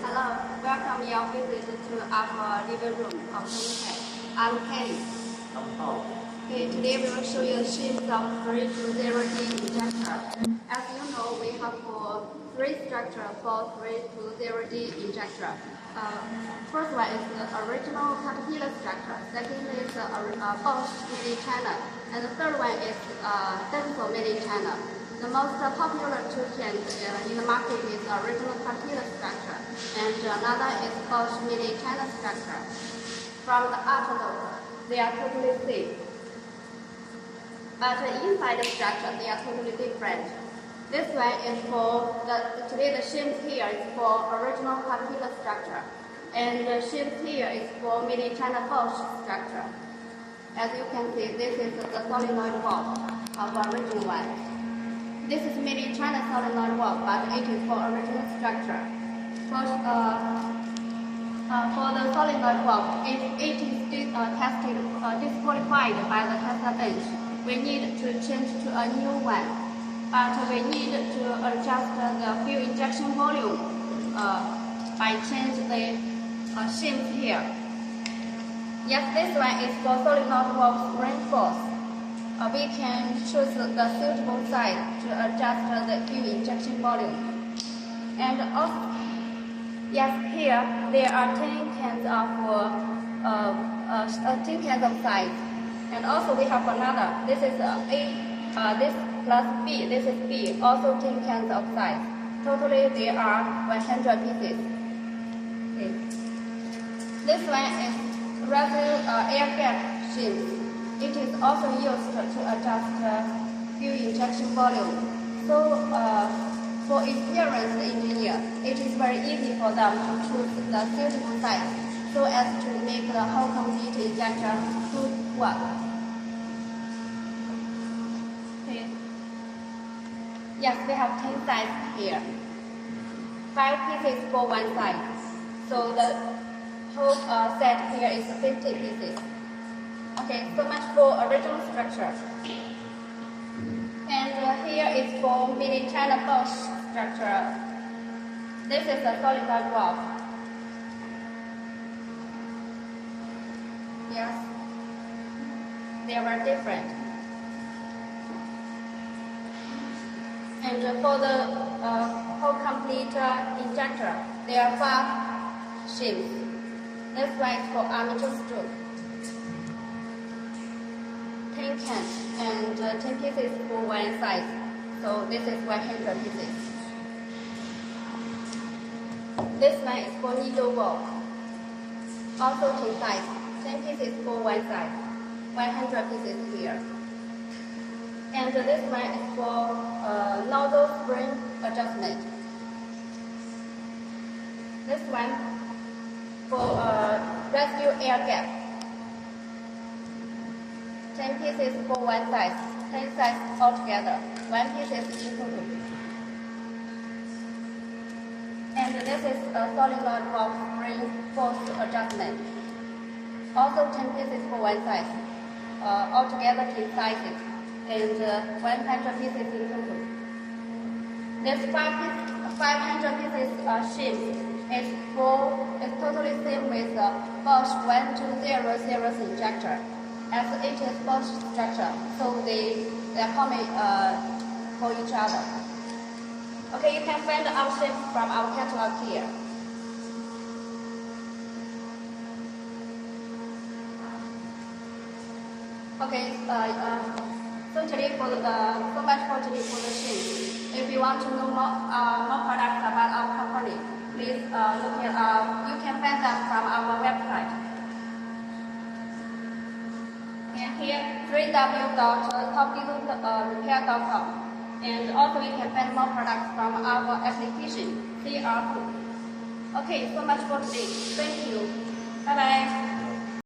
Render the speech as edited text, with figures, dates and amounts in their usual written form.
Hello, welcome your visit to our living room of Tongkai. I'm Kelly. I'm Paul. Okay, today we will show you the shapes of 3 to 0D injector. As you know, we have three structures for 3 to 0D injector. First one is the original caterpillar structure. Second is the Bosch mini-channel. And the third one is Denso mini-channel. The most popular two pens in the market is the original caterpillar structure, and another is Bosch mini-channel structure. From the outside, they are totally same. But inside the structure, they are totally different. This one is for today the shapes here is for original caterpillar structure, and the shapes here is for mini-channel Bosch structure. As you can see, this is the solenoid valve of the original one. This is mini-channel solenoid valve, but it is for original structure. For the solenoid valve, if it is disqualified by the tester bench, we need to change to a new one. But we need to adjust the fuel injection volume by changing the shims here. Yes, this one is for solenoid valve spring force. We can choose the suitable side to adjust the fuel injection volume. And also, yes, here there are 10 cans of size. And also we have another. This is this plus B. This is B. Also 10 cans of size. Totally there are 100 pieces. Okay. This one is regular air gap shims. It is also used to adjust fuel injection volume. So, for experienced engineers, it is very easy for them to choose the suitable size so as to make the whole complete injector good work. Okay. Yes, we have 10 sizes here. 5 pieces for one side. So the whole set here is 50 pieces. Okay, so much for original structure. And here is for mini-channel Bosch structure. This is a solenoid valve. Yes, they were different. And for the whole complete injector, there are 5 shims. This one is for armature stroke. 10 cans and 10 pieces for one size. So this is 100 pieces. This one is for needle valve. Also 10 size. 10 pieces for one size. 100 pieces here. And this one is for nozzle spring adjustment. This one for rescue air gap. 10 pieces for one size, 10 size altogether, 1 piece is included. And this is a solenoid valve spring force adjustment. Also 10 pieces for one size, altogether 10 sizes, and 100 pieces included. This 500 pieces shim is totally same with the Bosch 1200 injector. As it is Bosch structure, so they are common for each other. Okay, you can find our shapes from our catalog here. Okay, so much for today for the shapes. If you want to know more products about our company, please look at you can find them from our website. And here, www.toplegalrepair.com. And also you can find more products from our application, CR. Okay, so much for today. Thank you. Bye-bye.